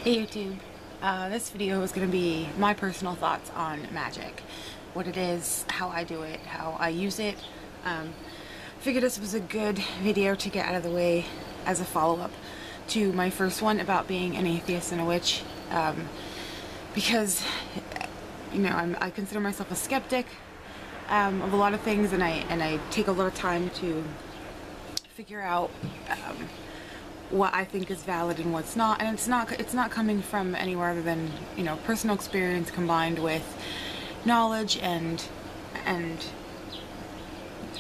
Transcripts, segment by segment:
Hey YouTube, this video is going to be my personal thoughts on Magick. What it is, how I do it, how I use it. Figured this was a good video to get out of the way as a follow-up to my first one about being an atheist and a witch. Because, you know, I consider myself a skeptic of a lot of things, and I take a lot of time to figure out what I think is valid and what's not, and it's not coming from anywhere other than, you know, personal experience combined with knowledge, and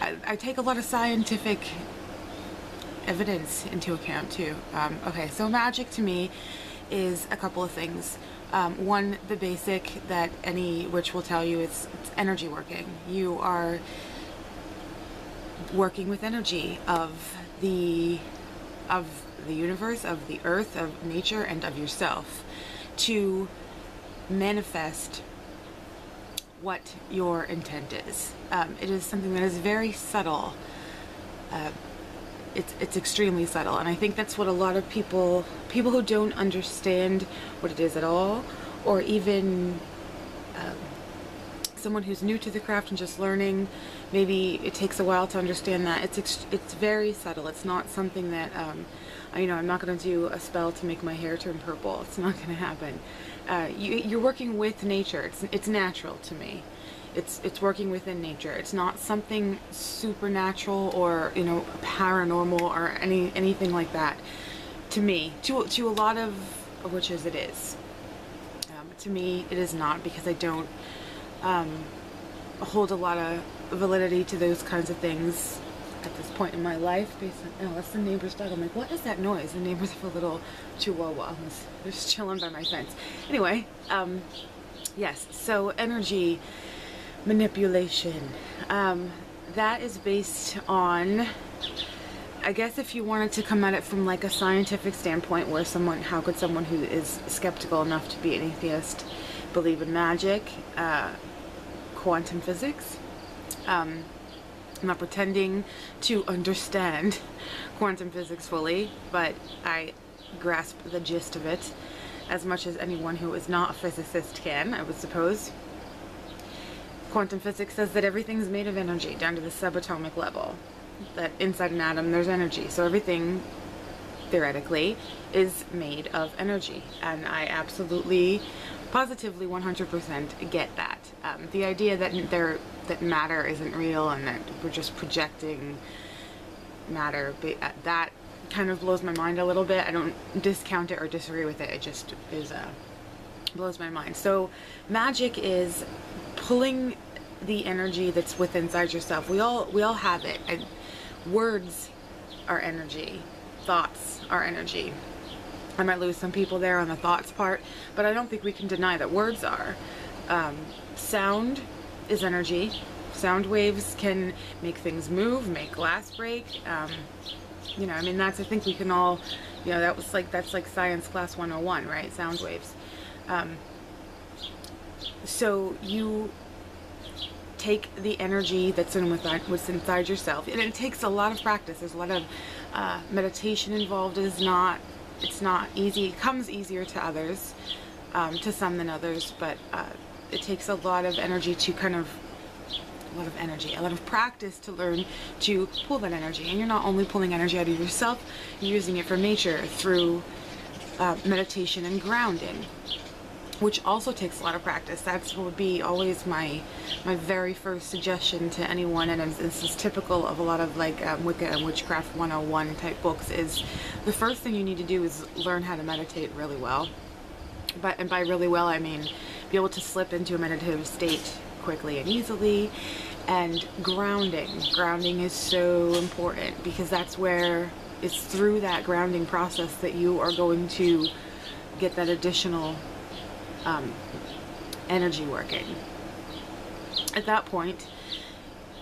I take a lot of scientific evidence into account too. Okay, so magic to me is a couple of things. One, the basic that any witch will tell you, it's energy working. You are working with energy of the universe, of the earth, of nature, and of yourself to manifest what your intent is. It is something that is very subtle. It's extremely subtle, and I think that's what a lot of people who don't understand what it is at all, or even someone who's new to the craft and just learning, maybe it takes a while to understand that it's very subtle. It's not something that you know, I'm not going to do a spell to make my hair turn purple. It's not going to happen. You're working with nature. It's natural to me. It's working within nature. It's not something supernatural or, you know, paranormal or anything like that. To me, to a lot of witches, it is. To me, it is not, because I don't hold a lot of validity to those kinds of things at this point in my life, based on, oh, that's the neighbor's dog. I'm like, what is that noise? The neighbors have a little chihuahua. They're just chilling by my fence. Anyway, yes, so energy manipulation. That is based on, I guess if you wanted to come at it from like a scientific standpoint, where how could someone who is skeptical enough to be an atheist believe in magic, quantum physics? I'm not pretending to understand quantum physics fully, but I grasp the gist of it as much as anyone who is not a physicist can, I would suppose. Quantum physics says that everything's made of energy down to the subatomic level, that inside an atom there's energy, so everything theoretically is made of energy, and I absolutely, positively 100% get that. The idea that matter isn't real and that we're just projecting matter, that kind of blows my mind a little bit. I don't discount it or disagree with it. It just is blows my mind. So magic is pulling the energy that's within inside yourself. We all have it. And words are energy. Thoughts are energy. I might lose some people there on the thoughts part, but I don't think we can deny that words are. Sound is energy. Sound waves can make things move, make glass break. You know, I mean, I think we can all, you know, that's like science class 101, right? Sound waves. So you take the energy that's what's inside yourself, and it takes a lot of practice. There's a lot of meditation involved. It's not easy. It comes easier to others, to some than others, but it takes a lot of energy to a lot of practice to learn to pull that energy. And you're not only pulling energy out of yourself, you're using it from nature through meditation and grounding, which also takes a lot of practice. That would be always my very first suggestion to anyone, and this is typical of a lot of like Wicca and Witchcraft 101 type books, is the first thing you need to do is learn how to meditate really well. And by really well, I mean be able to slip into a meditative state quickly and easily. And grounding is so important, because that's where it's through that grounding process that you are going to get that additional energy working. At that point,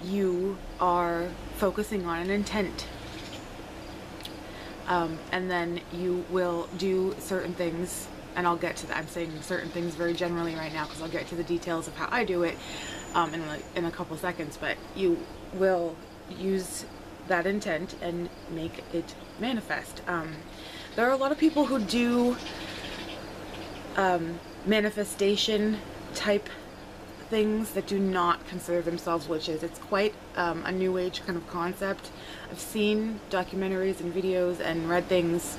you are focusing on an intent, and then you will do certain things, and I'll get to that. I'm saying certain things very generally right now, because I'll get to the details of how I do it in a couple seconds, but you will use that intent and make it manifest. There are a lot of people who do manifestation type things that do not consider themselves witches. It's quite a new age kind of concept. I've seen documentaries and videos and read things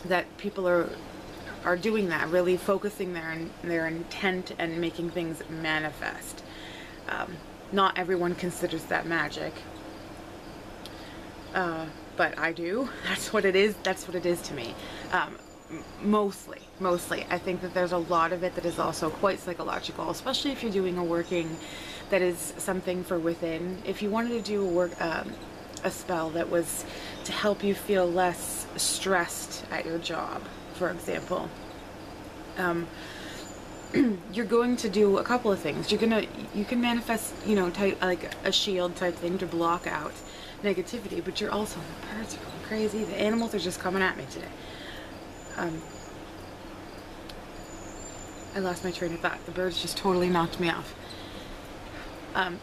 that people are doing that, really focusing their intent and making things manifest. Not everyone considers that magic, but I do. That's what it is. That's what it is to me. Mostly. I think that there's a lot of it that is also quite psychological, especially if you're doing a working that is something for within. If you wanted to do a spell that was to help you feel less stressed at your job, for example, you're going to do a couple of things. You can manifest, type like a shield type thing to block out negativity, but you're also, the birds are going crazy. The animals are just coming at me today. I lost my train of thought. The birds just totally knocked me off.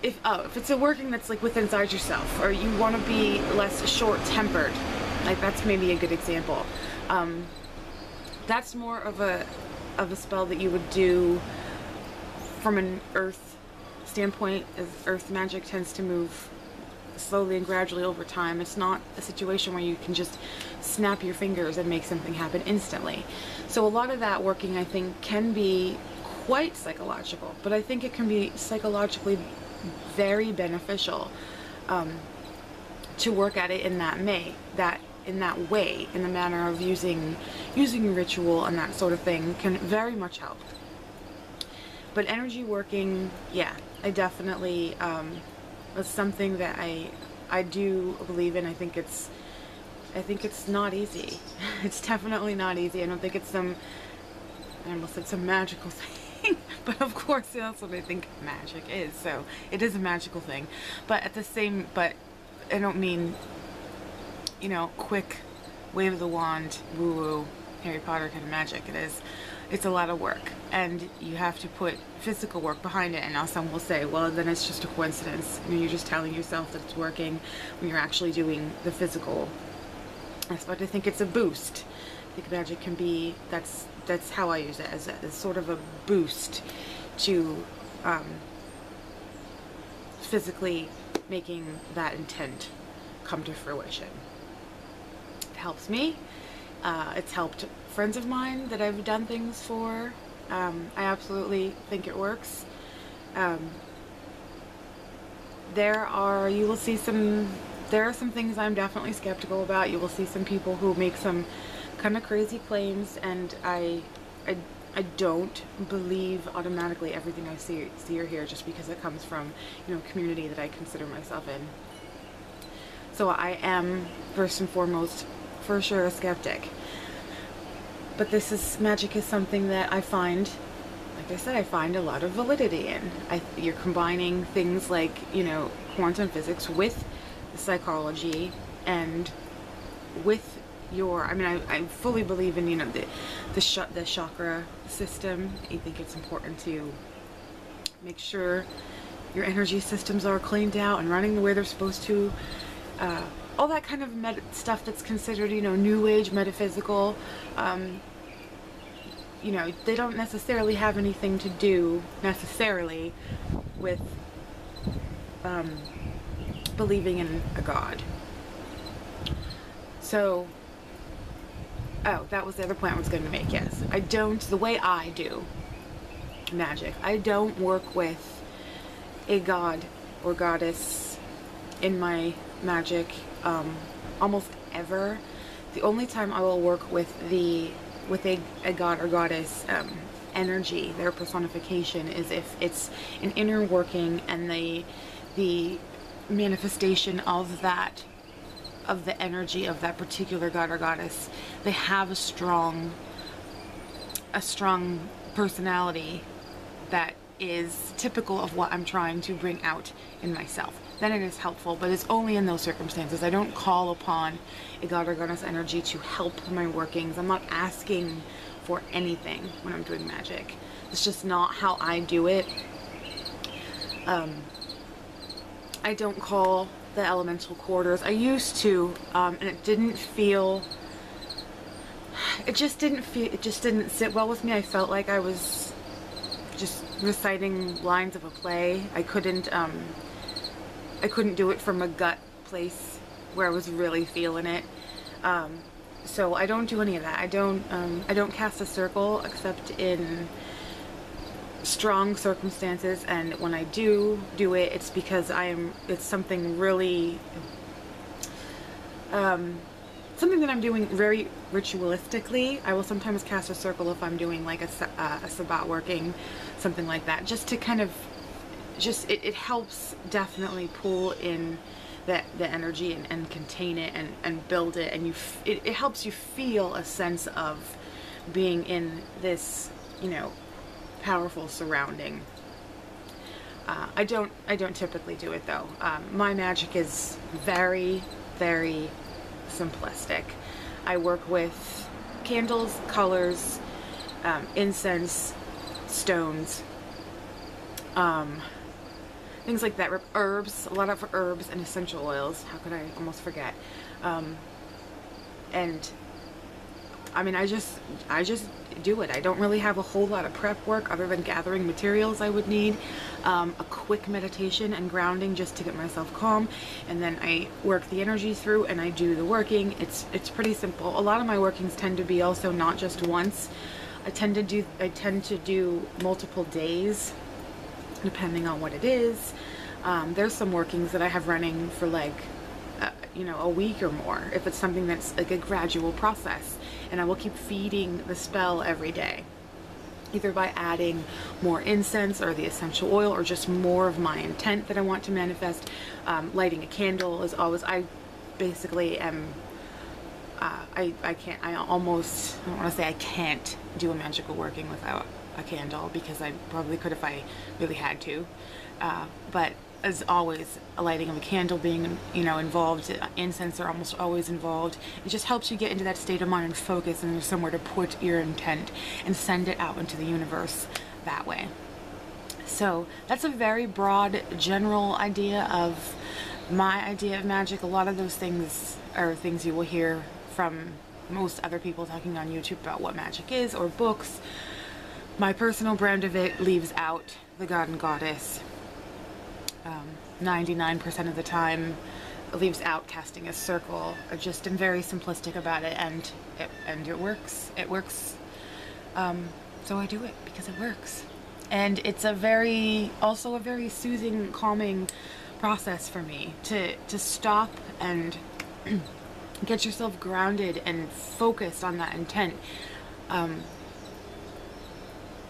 If it's a working that's like within inside yourself, or you want to be less short-tempered, like that's maybe a good example. That's more of a spell that you would do from an earth standpoint, as earth magic tends to move slowly and gradually over time. It's not a situation where you can just snap your fingers and make something happen instantly. So a lot of that working, I think, can be quite psychological, but I think it can be psychologically very beneficial to work at it in that way, in the manner of using ritual and that sort of thing can very much help. But energy working, yeah, I definitely it's something that I do believe in. I think it's not easy. It's definitely not easy. I don't think it's I almost said some magical thing, but of course that's what I think magic is. So it is a magical thing, but I don't mean, quick wave of the wand, woo-woo, Harry Potter kind of magic. It's a lot of work, and you have to put physical work behind it. And now some will say, well, then it's just a coincidence. You're just telling yourself that it's working when you're actually doing the physical aspect. I think it's a boost. I think magic can be, that's how I use it, as sort of a boost to physically making that intent come to fruition. It helps me. It's helped friends of mine that I've done things for. I absolutely think it works. There are some things I'm definitely skeptical about. You will see some people who make some kind of crazy claims, and I don't believe automatically everything I see or hear just because it comes from, a community that I consider myself in. So I am, first and foremost, for sure a skeptic. But magic is something that I find, like I said, I find a lot of validity in. You're combining things like, quantum physics with psychology and with I fully believe in, the chakra system. I think it's important to make sure your energy systems are cleaned out and running the way they're supposed to. All that kind of stuff that's considered, new age metaphysical, they don't necessarily have anything to do necessarily with believing in a god. So, that was the other point I was going to make, yes. The way I do magic, I don't work with a god or goddess in my magic almost ever. The only time I will work with a god or goddess energy, their personification, is if it's an inner working and the manifestation of the energy of that particular god or goddess. They have a strong personality that is typical of what I'm trying to bring out in myself. Then it is helpful, but it's only in those circumstances. I don't call upon a god or goddess energy to help my workings. I'm not asking for anything when I'm doing magic. It's just not how I do it. I don't call the elemental quarters. I used to, and it didn't feel it just didn't sit well with me. I felt like I was just reciting lines of a play. I couldn't do it from a gut place where I was really feeling it. So I don't do any of that. I don't cast a circle except in strong circumstances, and when I do it, it's because it's something really, something that I'm doing very ritualistically. I will sometimes cast a circle if I'm doing like a Sabbat working, something like that, just to kind of, it helps definitely pull in the energy and contain it and build it, and it helps you feel a sense of being in this, you know, powerful surrounding. I don't typically do it though. My magic is very, very simplistic. I work with candles, colors, incense, stones, things like that. Herbs, a lot of herbs and essential oils. How could I almost forget? And I mean, I just do it. I don't really have a whole lot of prep work other than gathering materials I would need, a quick meditation and grounding just to get myself calm, and then I work the energy through and I do the working. It's pretty simple. A lot of my workings tend to be also not just once. I tend to do multiple days, depending on what it is. There's some workings that I have running for like, you know, a week or more, if it's something that's like a gradual process, and I will keep feeding the spell every day, either by adding more incense or the essential oil, or just more of my intent that I want to manifest. Lighting a candle is always, I basically am, I don't want to say I can't do a magical working without a candle, because I probably could if I really had to, but as always, a lighting of a candle being, you know, involved, incense are almost always involved. It just helps you get into that state of mind and focus, and there's somewhere to put your intent and send it out into the universe that way. So that's a very broad general idea of my idea of magic. A lot of those things are things you will hear from most other people talking on YouTube about what magic is, or books. My personal brand of it leaves out the god and goddess. 99% of the time leaves out casting a circle. I just am very simplistic about it, and it works. It works. So I do it because it works. And it's also a very soothing, calming process for me to stop and get yourself grounded and focused on that intent.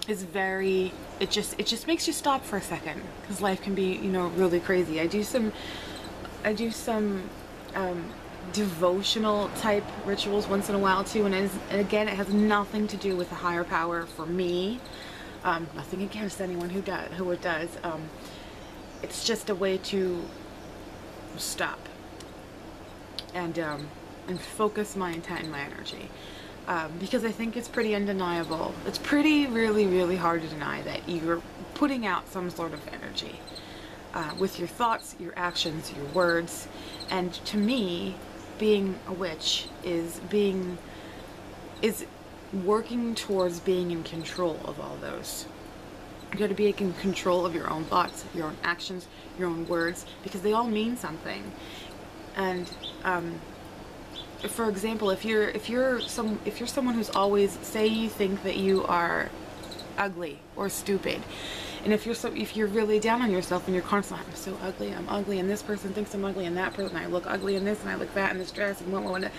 It just makes you stop for a second, because life can be, you know, really crazy. I do some devotional type rituals once in a while too, and again, it has nothing to do with a higher power for me. Nothing against anyone who it does. It's just a way to stop and focus my intent and my energy. Because I think it's pretty undeniable. It's really, really hard to deny that you're putting out some sort of energy with your thoughts, your actions, your words. And to me, being a witch is working towards being in control of all those. You got to be in control of your own thoughts, your own actions, your own words, because they all mean something. And for example, if you're someone who's always, say you think that you are ugly or stupid, and if you're really down on yourself and you're constantly, I'm ugly, and this person thinks I'm ugly, and that person, I look ugly in this, and I look fat in this dress, and what,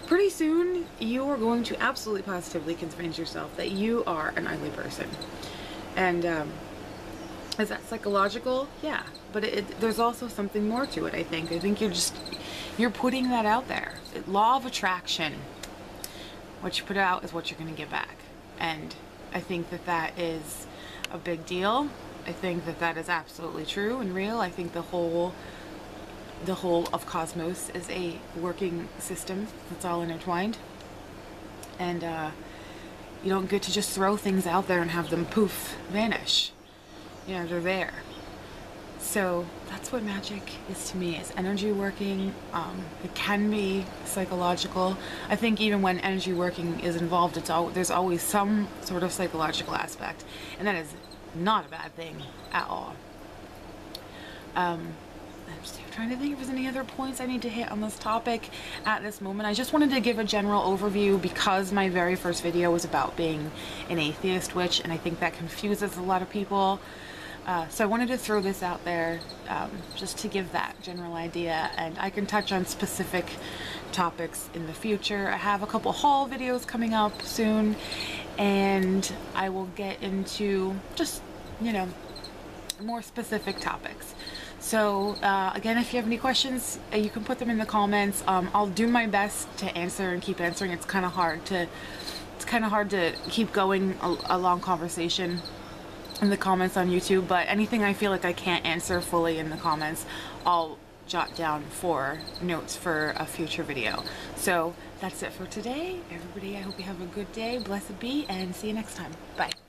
pretty soon you are going to absolutely positively convince yourself that you are an ugly person. And is that psychological? Yeah, but there's also something more to it. I think you're putting that out there. Law of attraction. What you put out is what you're going to get back. And I think that is a big deal. I think that is absolutely true and real. I think the whole of cosmos is a working system that's all intertwined. And you don't get to just throw things out there and have them poof, vanish. You know, they're there. So that's what magic is to me. It's energy working. It can be psychological. I think even when energy working is involved, there's always some sort of psychological aspect, and that is not a bad thing at all. I'm just trying to think if there's any other points I need to hit on this topic at this moment. I just wanted to give a general overview because my very first video was about being an atheist witch, and I think that confuses a lot of people. So I wanted to throw this out there just to give that general idea, and I can touch on specific topics in the future. I have a couple haul videos coming up soon, and I will get into just, you know, more specific topics. So again, if you have any questions, you can put them in the comments. I'll do my best to answer and keep answering. It's kind of hard to keep going a long conversation in the comments on YouTube, but anything I feel like I can't answer fully in the comments, I'll jot down for notes for a future video. So that's it for today, everybody. I hope you have a good day, blessed be, and see you next time. Bye.